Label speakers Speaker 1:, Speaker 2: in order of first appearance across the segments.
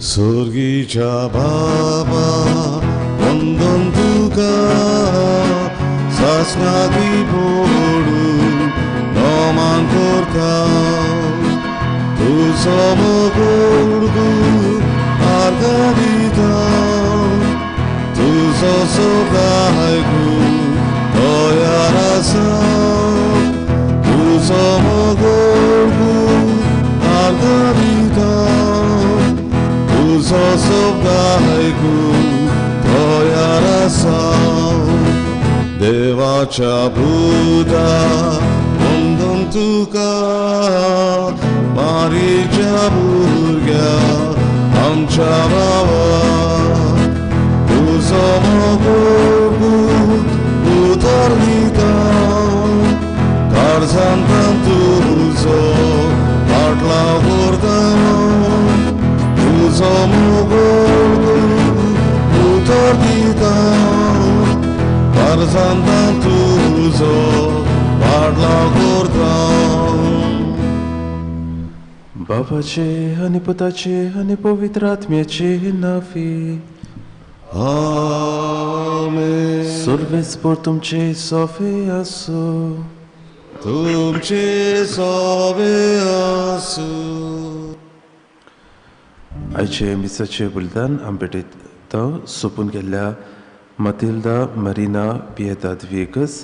Speaker 1: स्वर्गीच्या बाबा वंदन तुका सासनादी पडून नमान करता तुझो मोगोर्गू आर्गा दिता तुझो सोगायगू तयार आसा तुझो मोगोर्गू आर्गा दिता तुझो सोगायगू तयार आसा देवाच्या बुदा वंदन तुका मारीच्या भुरग्या आमच्या भावा तुझो मोगोर्गू उतर दिता कारजांतान तुझो फाटलाव करता तुझो मोगोर्गू उतर दिता कारजांतान तुझो फाटलाव करता
Speaker 2: बाबाचे आणि पुताचे आणि पवित्र आत्म्याचे नावे
Speaker 1: आमेन.
Speaker 2: सर्वेस्पर तुमचे सोफे असो
Speaker 1: तुमचे सोबे आसू.
Speaker 2: आयचे मिसाचे बुलदान आंबेटेत सोपून गेल्ल्या मतिल्दा मरिना पिएदाद वेगस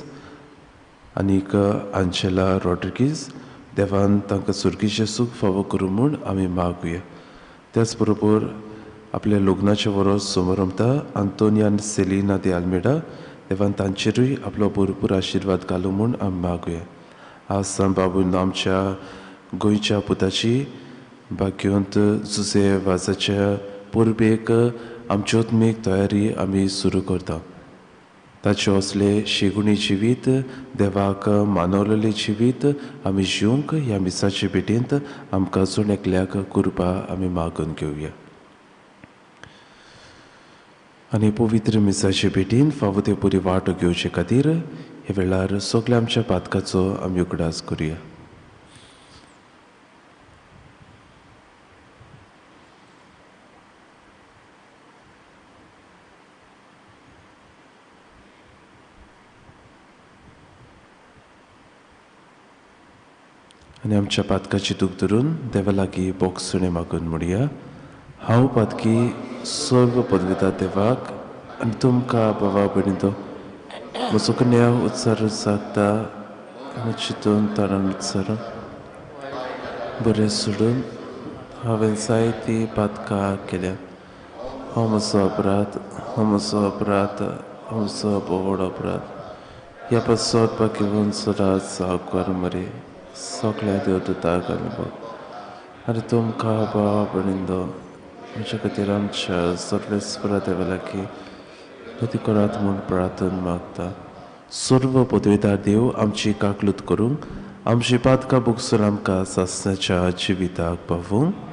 Speaker 2: आनीक आंचेला रॉड्रिगीज देवान तांकां सुर्गीचें सूख फावो करूं म्हूण आमी मागुया. त्याच बरोबर आपल्या लग्नाचे वरोस समोर आमता आंतोनियान सेलिना दे आल्मेडा देवान तांचेरूय आपलो भरपूर आशिर्वाद घालूं म्हूण आमी मागुया. आज बाबून आमच्या गोंयच्या पुताची भाग्यवंत जुजे वाजाच्या पुर्बेक आमची ओत्मीक तयारी आमी सुरू करता. ताचे असले शेगुणी जिवीत देवाक मानवलेले जिवीत आमी जिवंक ह्या मिसाचे भेटेंत आमकां जण एकल्याक कृपा आमी मागून घेवया. आनी पवित्र मिसाचे भेटीन फावो ते बरी वाट घेवचे खातीर हे वेळार सगल्या आमच्या पातकाचो आमी उगडास करुया. आनी आमच्या पातकाची दूख धरून देवा लागीं बोगसणे मागून म्हणया. हांव पातकी सर्व पदविता देवाक आनी तुमकां भावा भयणीतो म्हजो कन्या उत्सर जाता चिंतून तारण उत्सर बरें सोडून हांवें जायतीं पातकां केल्या. हो म्हजो अपराध, हो म्हजो अपराध, हो म्हजो व्हड अपराध. ह्या पसोवपाक घेवन सदांच सावकार मरे सगळ्या देवदूताक आनी आनी तुमकां भावा भयणींदो म्हज्या खातीर आमच्या सर्वेस्परा देवा लागीं गती करात म्हूण प्रार्थना मागता. सर्व पदवेदार देव आमची काकलूत करूंक आमची पातकां बुगसून आमकां सासण्याच्या जिविताक पावूंक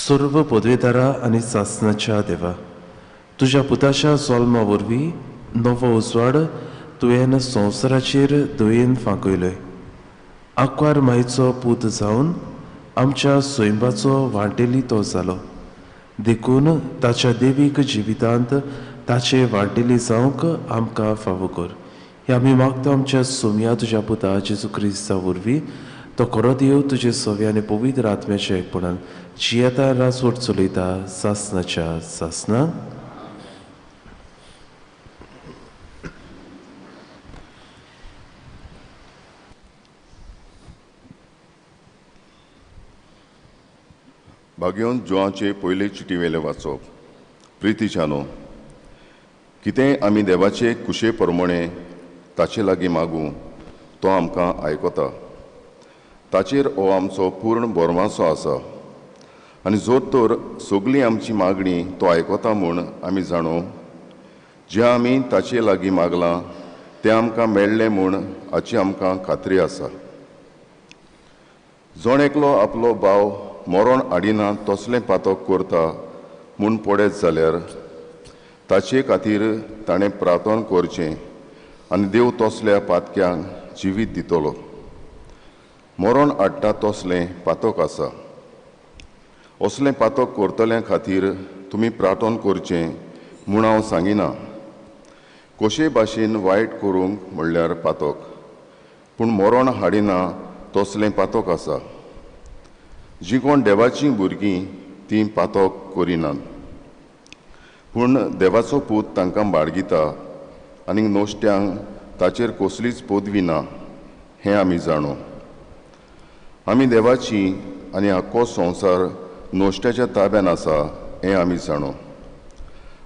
Speaker 2: सर्व पदवेदारा आनी सासनाच्या देवा तुज्या पुताच्या जल्मा वरवीं नवो उजवाड तुवें संवसाराचेर दयेन फांकयलोय. आंकवार मायेचो पूत जावन आमच्या स्वयंबाचो वांटेली तो जालो. देखून ताच्या देवीक जिवितांत ताचे वांटेली जावंक आमकां फावो कर. हे आमी मागता आमच्या सोम्या तुज्या पुता जेजू क्रिस्ता वरवीं तो खरो देव तुजे सव्या आनी पवित्र आत्म्याच्या एकपणान जियेता रासवट चलयता सासनाच्या सासना.
Speaker 3: भाग्योन जोआचे पयले चिटीवेले वाचप. प्रितीच्यानो, कितेंय आमी देवाचे कुशे प्रमाणे ताचे लागीं मागूं तो आमकां आयकता. ताचेर हो आमचो पूर्ण बोरमासो आसा. आनी जोर तर सगळी आमची मागणी तो आयकता म्हूण आमी जाणो. जें आमी ताचे लागीं मागलां तें आमकां मेळ्ळें म्हूण हाची आमकां खात्री आसा. जोण एकलो आपलो भाव मरण हाडिना तसलें पातक करता म्हूण पडत जाल्यार ताचे खातीर ताणें प्रार्थना करचें आनी देव तसल्या पातक्यांक जिवीत दितलो. मरण हाडटा तसलें पातक आसा. असलें पातक करतल्या खातीर तुमी प्रार्थना करचें म्हूण हांव सांगिना. कशे भाशेन वायट करूंक म्हणल्यार पातक, पूण मरण हाडिना तसलें पातक आसा. जीं कोण देवाचीं भुरगीं तीं पातक करिनात, पूण देवाचो पूत तांकां बाळगिता आनी नोश्त्यांक ताचेर कसलीच पदवी ना हें आमी जाणो. आमी देवाची आनी आख्खो संवसार नोश्ट्याच्या ताब्यान आसा हें आमी जाणो.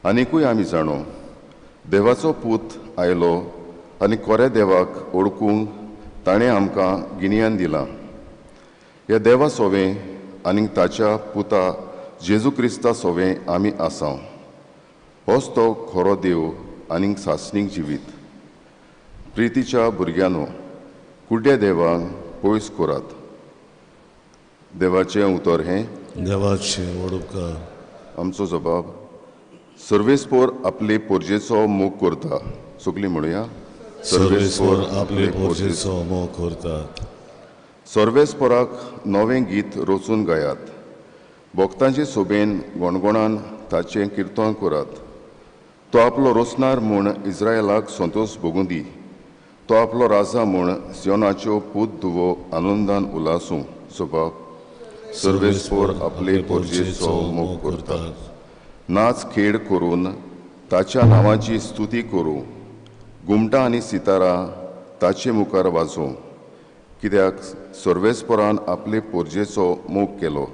Speaker 3: आनिकूय आमी जाणो, देवाचो पूत आयलो आनी खऱ्या देवाक ओळखूंक ताणें आमकां गिन्यान दिलां. ह्या देवा सोवें आनी ताच्या पुता जेजू क्रिस्ता सोवें आमी आसां. होच तो खरो देव आनीक सासणीक जिवीत. प्रितीच्या भुरग्यांनो, कुड्ड्या देवाक पयस करात. देवाचें उतर हें.
Speaker 1: देवाचे वडुपकार.
Speaker 3: आमचो जबाब. सर्वेस्पोर आपले पोरजेचो मोग करता. सगळीं म्हणुया.
Speaker 1: सर्वेस्वर आपले पोरजेचो मोग करतात.
Speaker 3: सर्वेस्पोराक नवें गीत रचून गायात. भक्तांचे सोबेन गोणगोणान ताचें किर्तन करात. तो आपलो रोसनार म्हूण इस्रायलाक संतोश भोगूं दी. तो आपलो राजा म्हूण सियोनाच्यो पूत धुवो आनंदान उलासूं. जबाब. सर्वेस्पोर आपले पोरजेचो मोग करतात. नाच खेळ करून ताच्या नांवाची स्तुती करूं. घुमटां आनी सितारा ताचे मुखार वाजोवं. कित्याक सर्वेस्पोरान आपले पोरजेचो मोग केलो.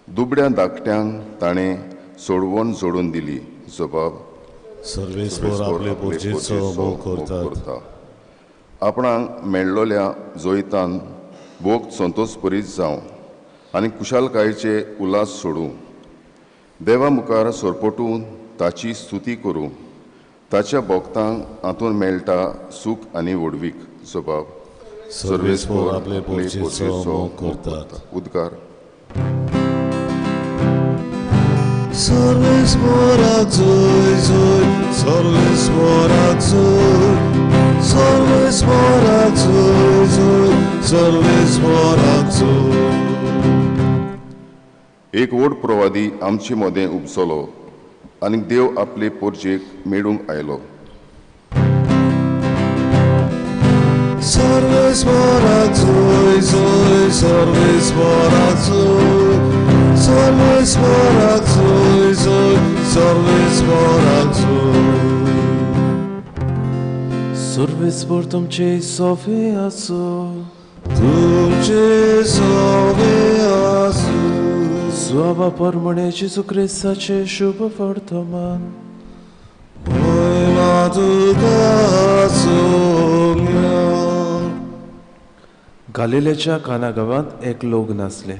Speaker 3: दुबड्या धाकट्यांक ताणें सोडवण जोडून दिली. जबाब.
Speaker 1: सर्वेस्वर आपले पोरजेचो मोग करतात.
Speaker 3: आपणाक मेळ्ळोल्या जोयतान भोग संतोषभरीत जावं आनी कुशालकायेचे उलास सोडूं. देवा मुखार सरपटून ताची स्तुती करूं. ताच्या भक्तांक हातूंत मेळटा सूख आनी व्हडवीक. जबाब.
Speaker 1: सर्वेस्वर आपले पोरजेचो मोग करतात.
Speaker 3: उद्गार.
Speaker 1: सर्वेस्वराक जय जय, सर्वेस्वराक जय, सर्वेस्वराक जय जय, सर्वेस्वराक जय.
Speaker 3: एक व्हड प्रवादी आमचे मदें उपसलो आनी देव आपले पोरजेक मेळूंक आयलो.
Speaker 1: सर्वेस्वराक जय जय, सर्वेस्वराक जय, सर्वेस्वराक जय जय, सर्वेस्वराक जय.
Speaker 2: सर्वेस्वर तुमचे सोवे आसो.
Speaker 1: तुमचे सोवे आसूं.
Speaker 2: स्वावा परमणे जेजू क्रिस्ताचे शुभ वर्तमान.
Speaker 1: महिमा तुका सोंग्या.
Speaker 2: गालिलेच्या काना गांवांत एक लग्न आसलें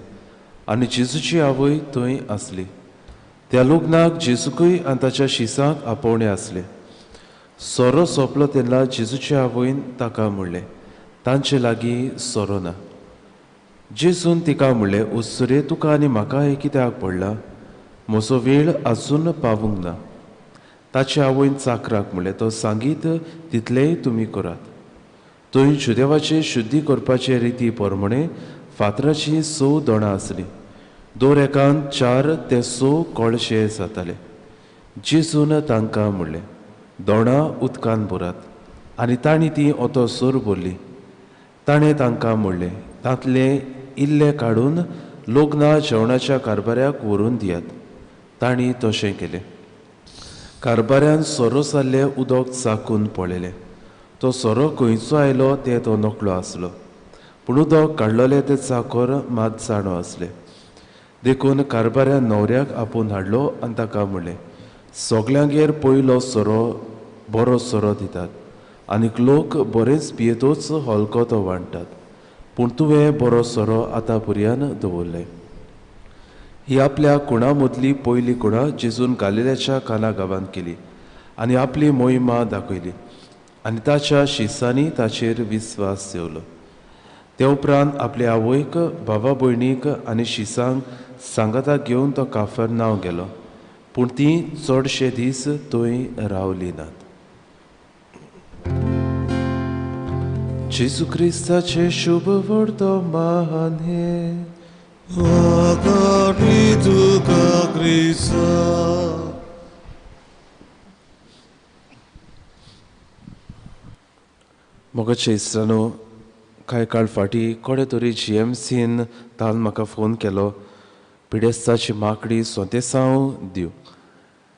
Speaker 2: आनी जेजूची आवय थंय आसली. त्या लग्नाक जेजूकूय आनी ताच्या शिसांक आपोवणें आसलें. सोरो सोंपलो तेन्ना जेजूच्या आवयन ताका म्हणलें, तांचे लागीं सोरो ना. जेजून तिका म्हणलें, उसरे तुका आनी म्हाका हें कित्याक पडलां? म्हजो वेळ आजून पावूंक ना. ताच्या आवयन चाकराक म्हणलें, तो सांगीत तितलेंय तुमी करात. थंय शुदेवाचे शुद्धी करपाचे रिती प्रमाणे फातराची 6 दोणां आसलीं. दर एकान 4 ते 6 कळशे जाताले. जेजून तांकां म्हणलें, दोणां उदकान भरात. आनी तांणी ती ओतो सोर भरली. ताणें तांकां म्हणलें, तांतले इल्ले काडून लग्ना जेवणाच्या कारबाऱ्याक व्हरून दियात. तांणी तशें केलें. कारबाऱ्यान सोरो जाल्लें उदक चाकून पळयलें. तो सोरो खंयचो आयलो तें तो नकळो आसलो, पूण उदक काडलोलें तें चाकर मात जाणो आसलें. देखून कारभाऱ्या न्हवऱ्याक आपूण हाडलो आनी ताका म्हणलें, सगल्यांगेर पयलो सोरो बरो सोरो दितात आनीक लोक बरेच पियेतूच हलको तो वांडटात, पूण तुवें बरो सोरो आतां पर्यान दवरलें. ही आपल्या कुणा मदली पयली कुणा जेजून गालिल्याच्या काना गांवांत केली आनी आपली मोहिमा दाखयली आनी ताच्या शिसांनी ताचेर विस्वास सेवलो. ते उपरांत आपल्या आवयक, भावा भयणीक आनी शिसांक सांगाताक घेवन तो काफरनांव गेलो, पूण तीं चडशे दीस थंय रावलीं नात. जेजू क्रिस्ताचे शुभ वर्तमान हे
Speaker 1: Agari tuka Krista.
Speaker 2: मोगाचे इस्रानो, कांय काळ फाटीं कोणे तरी GMCन तान म्हाका फोन केलो, पिडेस्ताची माकडी सोंतेसांव दिव.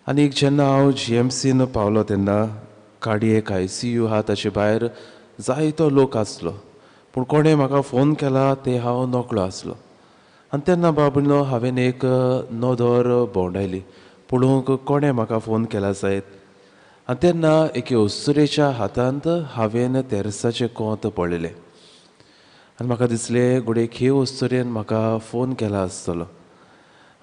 Speaker 2: आनीक जेन्ना हांव GMCन पावलो तेन्ना काडयेक ICU आहा ताचे भायर जायतो लोक आसलो, पूण कोणें म्हाका फोन केला ते हांव नोकळो आसलो. आनी तेन्ना बाबूलो हांवें एक नोदोर भोंवडायली, पळोवंक कोणें म्हाका फोन केला जायत. आनी तेन्ना एके ओस्तुरेच्या हातांत हांवें तेरसाचें कोंत पळयलें आनी म्हाका दिसलें घोडेक हे ओस्तुरेन म्हाका फोन केला आसतलो.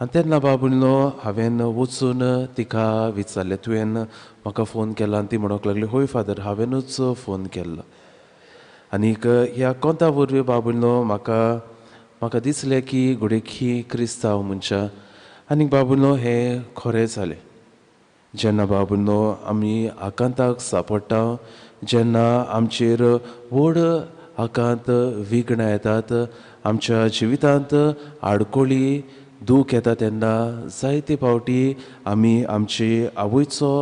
Speaker 2: आनी तेन्ना बाबूलो हांवें वचून तिका विचारलें, तुवें म्हाका फोन केला? आनी ती म्हणूंक लागली, होय फादर, हांवेनूच फोन केल्लो. आनीक ह्या कोंता वरवीं बाबूलो म्हाका दिसलें की घोडेक ही क्रिस्तांव मनशां. आनीक बाबूलो हें खरें जालें. जेन्ना बाबूलो आमी आकांताक सांपडटा, जेन्ना आमचेर व्हड आकांत विघ्नां येतात, आमच्या जिवितांत आडकोळी दूख येता, तेन्ना जायते फावटी आमी आमचे आवयचो,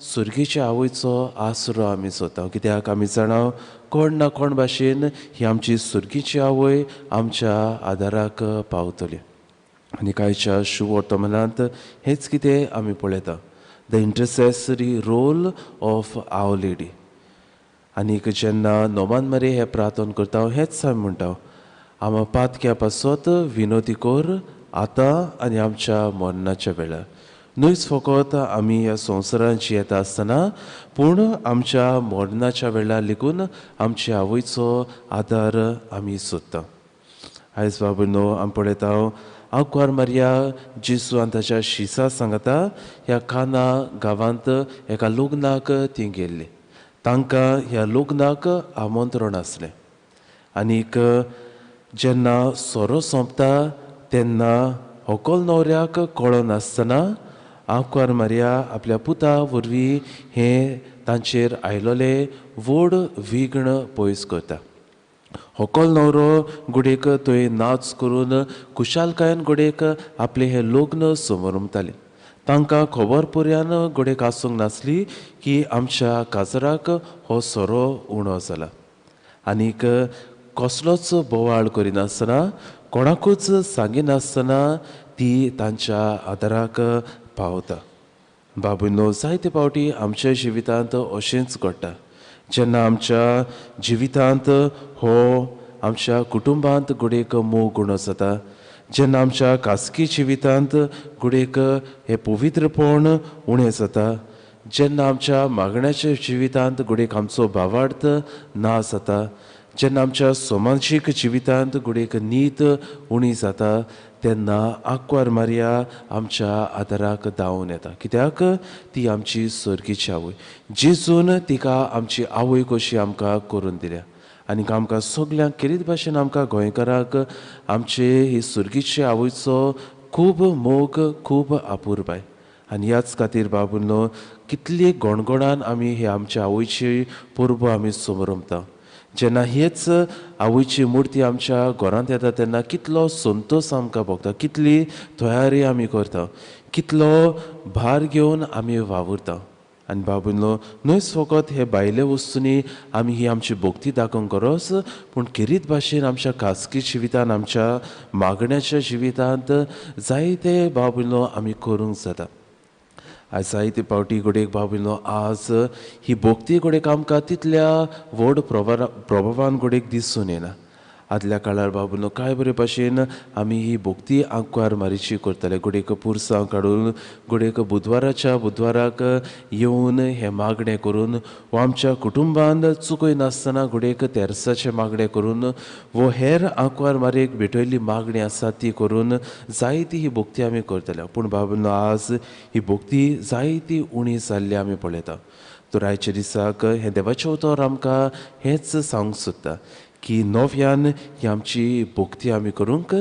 Speaker 2: सुर्गेच्या आवयचो आसरो आमी सोदता. कित्याक आमी जाणा कोण ना कोण भाशेन ही आमची सुर्गेची आवय आमच्या आदाराक पावतली. आनी कांयच्या शुभ वर्तमानांत हेच कितें आमी पळयता, the intercessory role of our lady. आनीक जेन्ना नोमान मारी हें प्रार्थना करता हेंच आमी म्हणटा, आमी पातक्या पासत विनोदी कोर आतां आनी आमच्या मरणाच्या वेळार. न्हूच फकत आमी ह्या संवसारांत जियेता आसतना, पूण आमच्या मरणाच्या वेळार लेगून आमच्या आवयचो आदार आमी सोदता. आयज बाबूनो आमी पळयता आंकवार मारया जेजू आनी ताच्या शिसा सांगता ह्या काना गांवांत एका लग्नाक ती गेल्ली. तांकां ह्या लग्नाक आमंत्रण आसलें. आनीक जेन्ना सोरो सोंपता तेन्ना व्हंकल न्हवऱ्याक कळो नासतना आंकवार मारया आपल्या पुता वरवीं हें तांचेर आयलोलें व्हड विघ्न पयस करता. व्हंकल न्हवरो घोडेक थंय नाच करून खुशालकायेन घोडेक आपलें हें लग्न समोरमतालें. तांकां खबर पर्यान घोडेक आसूंक नासली की आमच्या काजराक हो सोरो उणो जाला. आनीक कसलोच बोवाळ करिनासतना, कोणाकूच सांगिनासतना ती तांच्या आदाराक पावता. बाबूनो, जायते फावटी आमच्या जिवितांत अशेंच घडटा. जेन्ना आमच्या जिवितांत हो आमच्या कुटुंबांत घोडेक मोग उणो जाता, जेन्ना आमच्या खासगी जिवितांत घोडेक हें पवित्रपण उणें जाता, जेन्ना आमच्या मागण्याच्या जिवितांत घोडेक आमचो भावार्थ ना जाता, जेन्ना आमच्या समाजीक जिवितांत घोडेक नीत उणी जाता, तेन्ना आंकवार मारया आमच्या आदाराक धांवून येता. कित्याक ती आमची सुर्गेची आवय. जेजून तिका आमची आवय कशी आमकां करून दिल्या. आनीक आमकां सगल्यांक केरीत भाशेन आमकां गोंयकाराक आमचे ही सुर्गेचे आवयचो खूब मोग, खूब आपुरबाय. आनी ह्याच खातीर बाबूनो कितली गोणगोणान आमी हे आमच्या आवयची परबो आमी समोरमता. जेन्ना हेच आवयची मुर्ती आमच्या घरांत येता तेन्ना कितलो संतोश आमकां भोगता, कितली तयारी आमी करता, कितलो भार घेवन आमी वावुरता. आनी बाबूनो, न्हूच फकत हे भायले वस्तूंनी आमी ही आमची भोक्ती दाखोवंक गरज, पूण खेरीत भाशेन आमच्या खासगी जिवितांत, आमच्या मागण्याच्या जिवितांत जायते बाबूनो आमी करूंक जाता. आयज जायते फावटी घोडेक बाबूनो आज ही भोक्ती घोडेक आमकां तितल्या व्हड प्रभावान घोडेक दिसून येना. आदल्या काळार बाबून काय बरे भाशेन आमी ही भोक्ती आंकवार मारीची करताले गुडेक पुरसां काडून गुडेक बुधवाराक येवन हे मागणें करून वो आमच्या कुटुंबान चुकय नासतना गुडेक तेरसाचे मागणें करून वो हेर आंकवार मारेक भेटयल्ली मागणी आसा ती करून जायती ही भोक्ती आमी करतले पूण बाबून आज ही भोक्ती जायती उणी जाल्ली आमी पळयता तर आयच्या दिसाक हे देवाचें उतर आमकां हेंच सांगूंक सोदता की नव्यान ही आमची भोक्ती आमी करूंक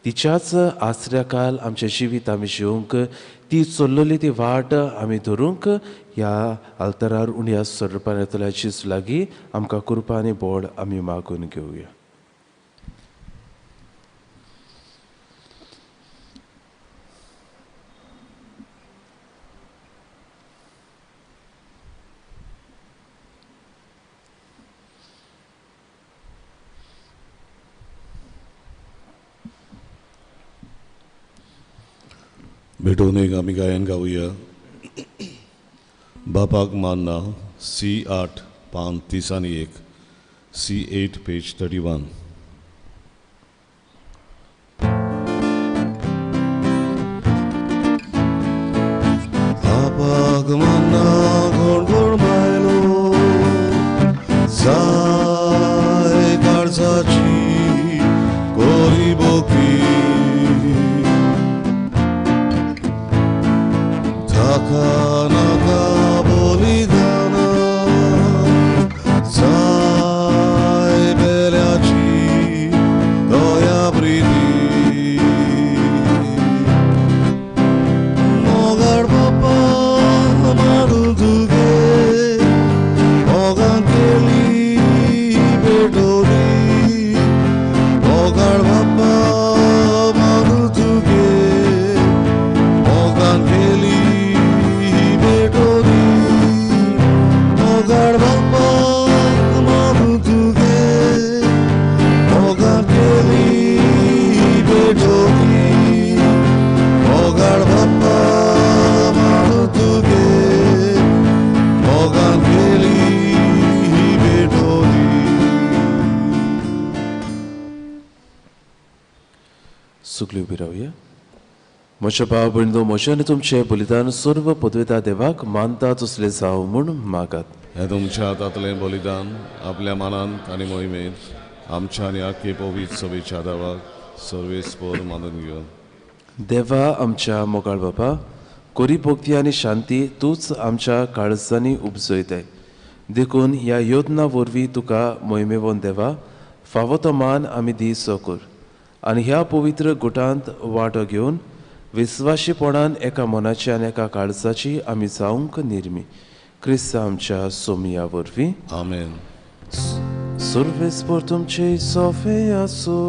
Speaker 2: तिच्याच आसऱ्याकाल आमचें जिवीत आमी जिवंक ती चल्लोली ती वाट आमी धरूंक ह्या आल्तरार उण्या स्वरुपान येतल्याची लागीं आमकां कृपा आनी बोड आमी मागून घेवया.
Speaker 1: भेटून एक आमी गायन गावया. बापाक मानना C8 पान 31 C8 पेज 31. बापाक मानना गोड मायलो जाय काळजाची कोरी बोकी नाका बलिदान जाय बेल्याची दया प्रिती मोगाड बापा मारून तुगे मोगान केली बेडोली मोगाड बापा मारून तुगे मोगान केली मोगाड बापा मारू तुगे मोगान केली बेडोली मोगाड बापा मारू तुगे मोगान केली बेडोली.
Speaker 2: सुकली उबी रावया. म्हज्या भाव भयणो म्हजें आनी तुमचें बलिदान सर्व पदवेता देवाक मानता तसलें जावं म्हूण मागात.
Speaker 1: हें तुमच्या हातांतलें बलिदान आपल्या मानांत आनी मोहिमेंत आमच्या आनी आख्खे पवित्र सभेच्या देवाक सर्वेस्पर मानून घेवन
Speaker 2: देवा आमच्या मोगाळ बापा कोरी भोक्ती आनी शांती तूंच आमच्या काळजांनी उपजयताय देखून ह्या योजना वरवीं तुका मोहिमेवोन देवा फावो तो मान आमी दी सोकर आनी ह्या पवित्र गुटांत वांटो घेवन विस्वाशीपणान एका मनाची आनी एका काळजाची आमी जावंक निर्मी क्रिस्त आमच्या सोमिया वरवीं
Speaker 1: आमेन.
Speaker 2: सर्वेस्पर तुमचे सोफे आसो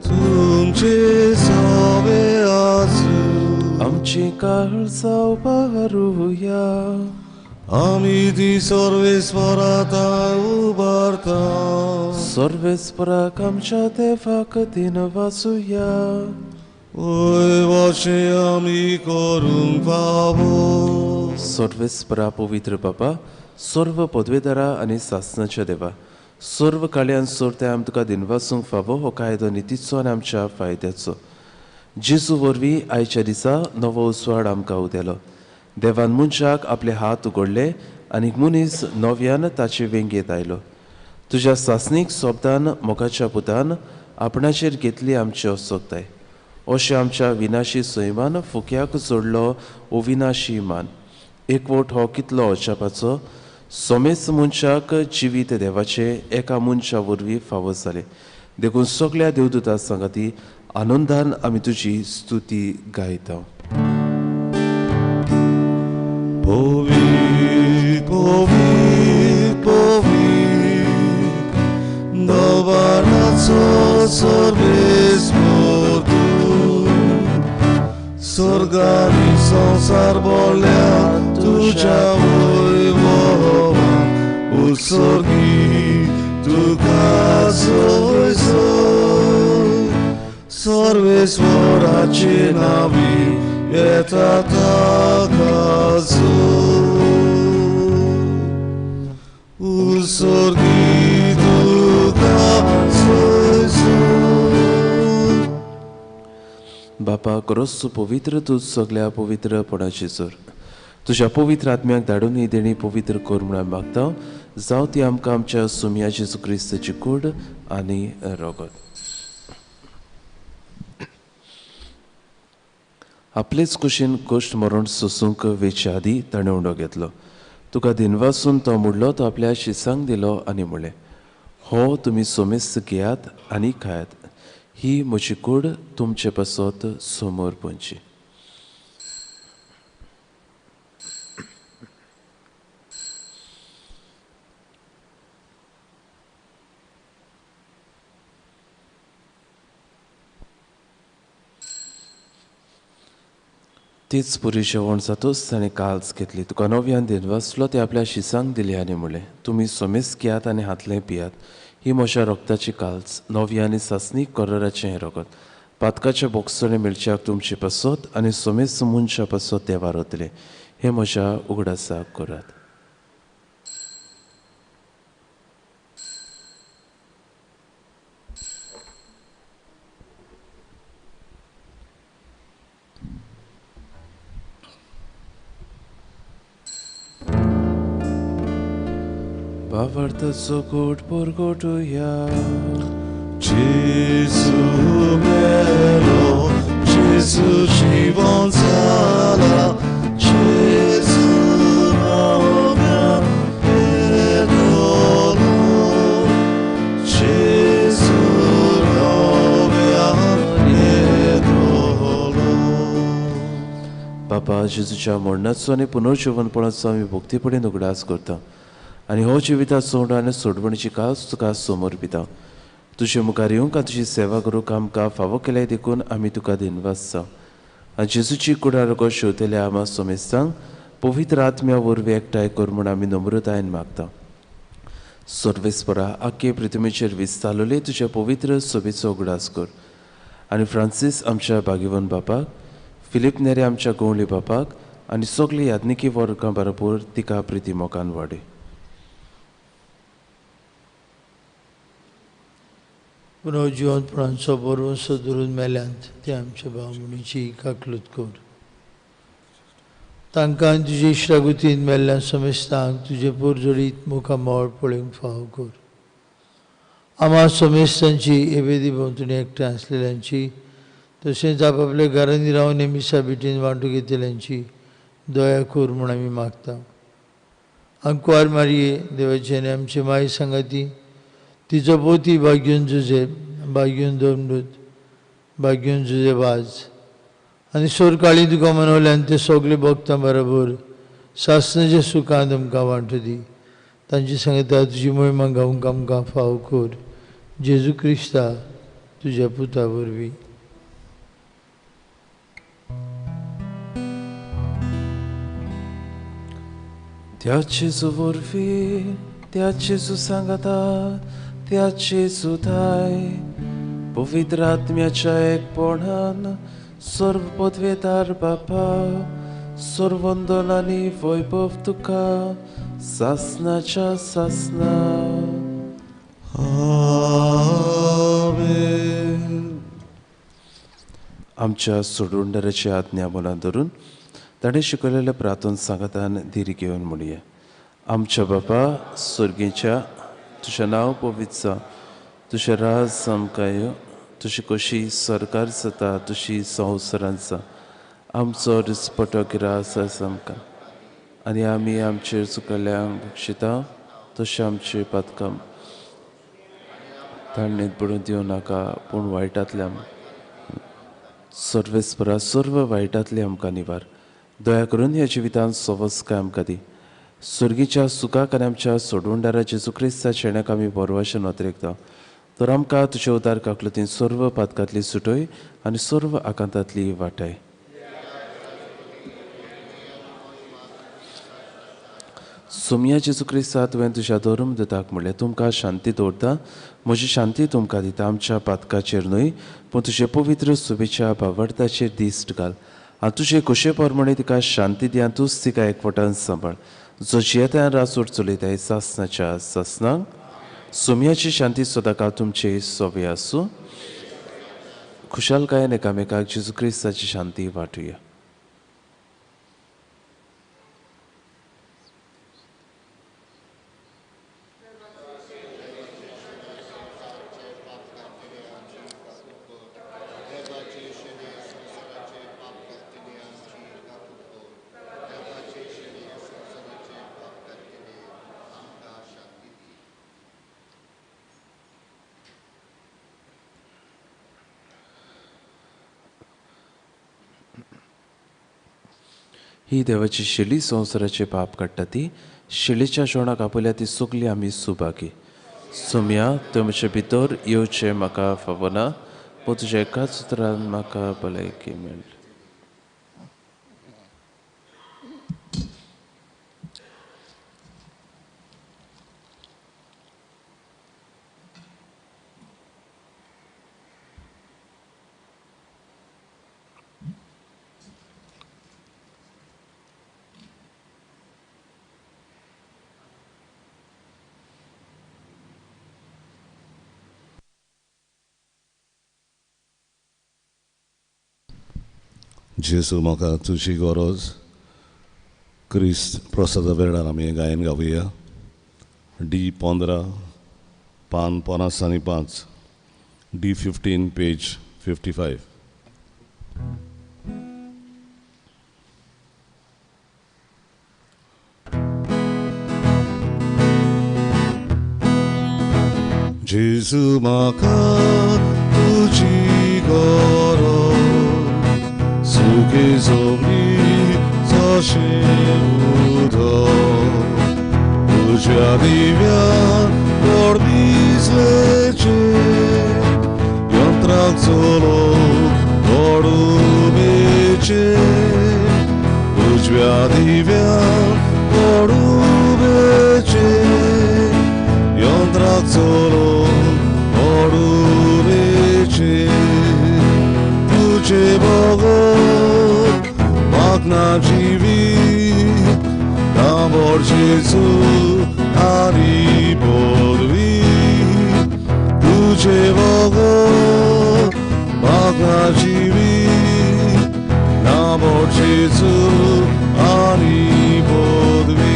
Speaker 1: तुमचे सोबे आसूं
Speaker 2: आमची काळजां उबारुया
Speaker 1: आमी ती सर्वेस्पराता उबारता
Speaker 2: सर्वेस्पराक आमच्या देवाक दिन वाचुया
Speaker 1: ओय वाशे आमी करूंक फावो.
Speaker 2: सर्वेस्परा पवित्र बाबा सर्व पदवेदारा आनी सासणाच्या देवा सर्व काळ्यान सोरते आमी तुका दिनवासूंक फावो हो कायदो नितीचो आनी आमच्या फायद्याचो जेजू वरवीं आयच्या दिसा नवो उसवाड आमकां उदेलो देवान मनशाक आपले हात उगडले आनी मनीस नव्यान ताचे वेंगेत आयलो तुज्या सासणीक सोबतान मोगाच्या पुतान आपणाचेर घेतली आमची असोकताय अशें आमच्या विनाशी सैमान फुक्याक जोडलो अविनाशी मान एकवट हो कितलो अजापाचो सोमेस मनशाक जिवीत देवाचे एका मनशा वरवीं फावो जाले देखून सगळ्या देवदूतां सांगाती आनंदान आमी तुजी स्तुती गायता.
Speaker 1: Povit, povit, povit, dovanaco सर्वेस्पर स्वर्गानी संसार बोल्या तुझ्या वैभवान उत्सर्गी तुका सोय सोय सर्वेस्पराचे नावी येता ताका उत्सर्गी तुका सोय
Speaker 2: बापा करोस पवित्र तूं सगळ्या पवित्रपणाची जोर तुज्या पवित्र आत्म्याक धाडून ही देणी पवित्र कर म्हणून मागता जावं ती आमकां आमच्या सुम्या जेजू क्रिस्ताची कूड आनी रगत. आपलेच कुशीन गोश्ट मरण सोसूंक वेचे आदी ताणें उंडो घेतलो. तुका दिनवासून तो मुडलो तो आपल्या शिसांक दिलो आनी म्हणलें, हो तुमी सोमेस्त घेयात आनी खायात, ही म्हजी कूड तुमचे पासत समोर पोंची. तीच पुरी जेवण जातूच ताणें काल्स घेतली. तुका नव्यान दिनवासलो ते आपल्या शिसांक दिली आनी म्हणलें, तुमी सोमेस घेयात आनी हातलें पियात, ही म्हज्या रोगताची काल्स नव्या आनी सासणी कोराचें रगत. पातकाच्या बोक्सणे मिरच्याक तुमची पासत आनी सोमेस मनशा पासत देवार वतले, हे म्हज्या उगडासाक करात. Bavartazo good porgotuya.
Speaker 4: Gesù melo, Gesù জীবন zala, Gesù novia edolo, Gesù novia edolo.
Speaker 2: बापा जेजूच्या मरणाचो आनी पुनर्जीवनपणाचो आमी भक्तीपडेन उगडास करता आनी हो जिविता सोड आनी सोडवणीची कास तुका समोर पिता. तुजे मुखार येवंक आनी तुजी सेवा करूंक आमकां फावो केल्याय देखून आमी तुका दिनवासता. आनी जेजूची कुडा रगो शेवतेल्या आमा सोमेस्तांक पवित्र आत्म्या वरवीं एकठांय कर म्हूण आमी नम्रतायेन मागता. सर्वेस्परा आख्खे पृथ्वीचेर विस्तारलोले तुज्या पवित्र सोबेचो उगडास कर आनी फ्रांसीस आमच्या भागीवन बापाक, फिलीप नेरे आमच्या गवळी बापाक आनी सगळी याज्ञिकी वर्गां बरोबर तिका प्रिती मोगान वाडय.
Speaker 5: पुनर्जीवनपणांचो बरोवंसो धरून मेल्यांत ते आमच्या भावमणीची काकलूत कर. तांकां तुजे इश्टागुतीन मेल्ल्या सोमेस्तांक तुजे पोरजोडीत मुखामोळ पळोवंक फावो कर. आमा सोमेस्तांची एबेदी भोंवतणी एकठांय आसलेल्यांची तशेंच आपआपल्या घरांनी रावन मिसा बिटीन वांटून घेतल्यांची दया कर म्हूण आमी मागता. अंकुवार मारये देवाचे आनी आमचे माय सांगाती तिचो पोती भाग्यून जुजे भाग्यून दोमडूत भाग्यून जुजे वाज आनी सोर काळी तुका मनवल्यान ते सगळे भक्तां बरोबर सासणाच्या सुखांत आमकां वांटो दी. तांची सांगता तुजी महिमा गावंक आमकां फावो कर. जेजू क्रिस्ता तुज्या पुता वरवीं.
Speaker 2: त्या जेजू वरवीं त्या जेजू सांगाता त्या जेजू थाय पवित्र आत्म्याच्या एकपणान सर्व पदवेदार बापा सर्व वंदन आनी वैभव तुका सासनाच्या सासना. आमच्या सोडवणदाराची आज्ञा मनात धरून ताणें शिकयलेल्या प्रार्थना सांगातान धीर घेवन म्हणया. आमच्या बापा स्वर्गीच्या तुजें नांव पवित्र जा, तुजें राज आमकां यो, तुजी कशी सरकार जाता तशी संवसारांत जा. आमचो दिसपटो गिरास आसा आमकां आनी आमी आमचेर चुकल्यांक बक्षिता तशें आमचे पातकां ताणें पडून दिवं नाका पूण वायटांतल्यान सर्वेस्परा सर्व वायटांतले आमकां निवार. दया करून ह्या जिवितांत सवस काय आमकां दी. स्वर्गीच्या सुखाक आनी आमच्या सोडवणदारा जेजू क्रिस्ता शेण्याक आमी बरवाशेन नोतरेकता. तर आमकां तुजे उदार काकलुतीन सर्व पातकांतली सुटय आनी सर्व आकांतांतली वाटाय. सोम्या जेजू क्रिस्ता तुवें तुज्या धर्मदूताक म्हणलें, तुमकां शांती दवरता, म्हजी शांती तुमकां दिता. आमच्या पातकाचेर न्हय पूण तुजे पवित्र सुबेच्या भावार्थाचेर दिश्ट घाल आनी तुजे कशे प्रमाणे तिका शांती दिया. तूंच तिका एकवटान सांबाळ. जो जियेत्यान रासोड चलयताय सासनाच्या सासनाक सोम्याची शांती सदां काळ तुमचे सोबे आसूं. खुशालकायेन एकामेकाक जेजू क्रिस्ताची शांती वाटुया. ही देवाची शेली संवसाराचे पाप काडटा ती शेळीच्या जेवणाक आपल्या ती सगली आमी सुभागी. सोम्या तूं म्हजे भितर येवचें म्हाका फावना, पूण तुज्या एकाच उतरान म्हाका भलायकी मेळ्ळी.
Speaker 1: जेसू म्हाका तुजी गरज क्रिस्त प्रसादा वेळार आमी गायन गावुया. D15 पान 50 आनी 5, D15 पेज 55. जेसू म्हाका तुजी गरज सुखे सोमनी जाशें उदक तुज्या दिव्यान पडदिसलेचे यंत्राक चलोवंक पडुबेचे तुज्या दिव्यान पडुबेचे यंत्राक चलोवंक पडुबेचे तुझे भगत मागना जिवीत दांबोर जेजू आनी पदवी तुझे भगत मागना जिवीत दांबोर जेजू आनी पदवी.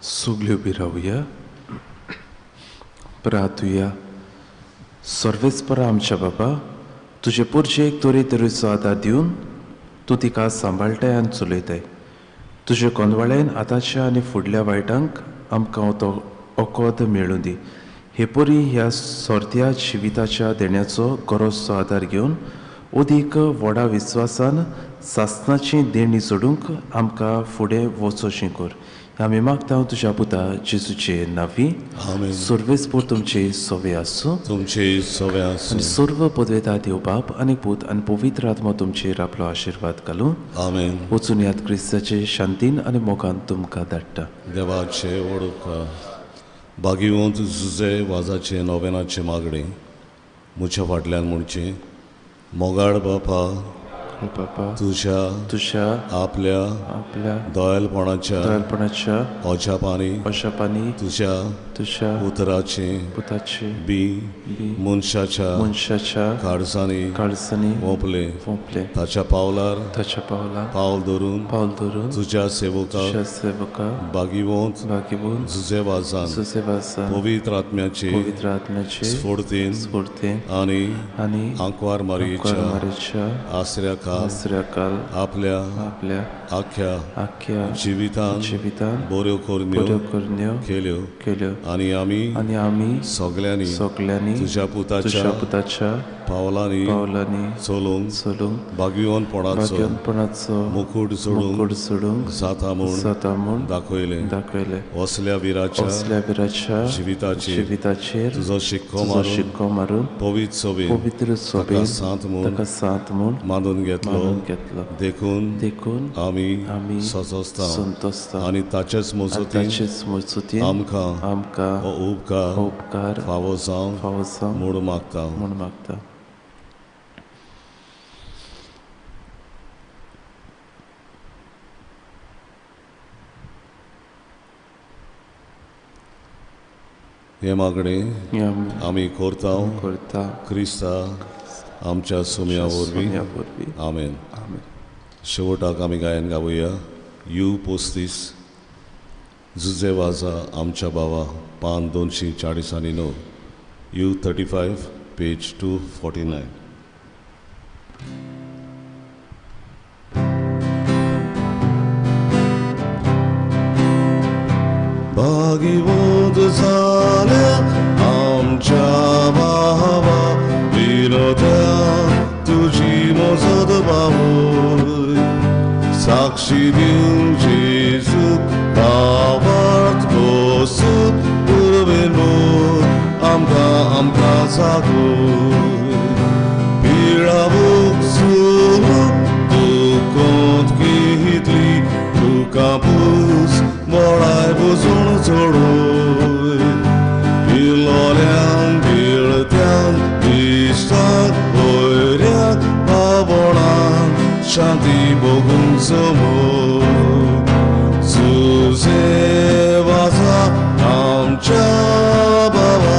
Speaker 2: सगळ्यो उबी रावुया. प्रार्थुया. सर्वेस्परा आमच्या बाबा, तुजे पुरजेक तोरे तरेचो आदार दिवन तूं तिका सांबाळटाय आनी चलयताय. तुजे कोंदवाळेन आतांच्या आनी फुडल्या वायटांक आमकां तो ओकोद मेळूं दी. हे परी ह्या सोरत्या जिविताच्या देण्याचो गरजचो आदार घेवन ओदीक व्हडा विस्वासान सासणाची देणी सोडूंक आमकां फुडें वचोचें कर. आमी मागता तुज्या पुता जेजूचे नांवी.
Speaker 1: आमेन.
Speaker 2: सर्वेस्पोर तुमचे सोवे आसूं.
Speaker 1: तुमचे सवे आसूं.
Speaker 2: आनी सर्व पदवेता देव बाप आनी पूत आनी पवित्र आत्मा तुमचेर आपलो आशिर्वाद घालूं.
Speaker 1: आमेन.
Speaker 2: वचून याद क्रिस्ताचे शांतीन आनी मोगान तुमकां धाडटा.
Speaker 1: देवाचे ओळखा बागिवंत जुजे वाजाचे नोवेनाचे मागणे म्हज्या फाटल्यान म्हणचे मोगाड बापा
Speaker 2: बापा
Speaker 1: तुझ्या आपल्या दयाळपणाच्या ओछापानी तुझ्या पुत्राचे बी मनशाच्या काळजांनी ओंपले ताच्या पावलार पावल धरून तुझ्या सेवका बागिवंत जुजे वाजान पवित्र आत्म्याचे स्फूर्तीन आनी आंकवार मारयेच्या आसऱ्या काल आपल्या आख्या जिवितान बऱ्यो
Speaker 2: करण्यो
Speaker 1: केल्यो आनी आमी सगळ्यांनी तुज्या पुताच्या पावलांनी चलूंक भाग्यवानपणाचो मुकुट सोडूंक जाता म्हूण दाखयलें असल्या विराच्या जिविताचेर तुजो शिक्को मारून पवित्र सभेन ताका सांत म्हूण मानून घेतलो देखून आमी संतोस्ता आनी ताचेच मजतीन आमकां हो उपकार फावो जावं म्हूण मागता हे मागणें आमी करता क्रिस्ता आमच्या सुम्या वरवीं आमेन शेवटाक आमी गायन गावया यू 35 झुजे वाजा आमच्या बावा पान 249 यू 35 पेज 249
Speaker 4: भागीवंत जाल्या आमच्या भावा विनोद्या तुजी मजत बावय साक्षी दिवं जेजू भावार्थ बसून पुरवेन आमकां जागोय पिळावूक सोडून दुखोंत घेतली तुका पूस मोळाय बसून चडोय पिलोल्यांक गिळत्यांक इश्टांक होयऱ्यांक भावणांक शांती बघूंक समोर तुजे वाजा आमच्या बाबा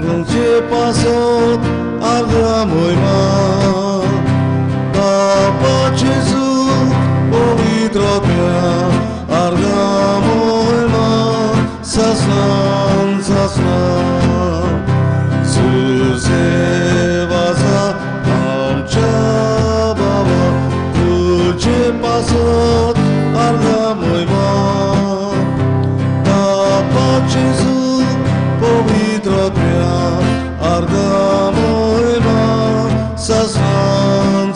Speaker 4: तुजे पासत आर्गा मोयमा बापाचे सूख पवित्रत्या आर्गा मोयमा सासनान तुजे वाजा आमच्या बाबा तुजे पासत आर्गा मोयमा बापाचे सूख पवित्रत्या आर्गा मोयमा सासनान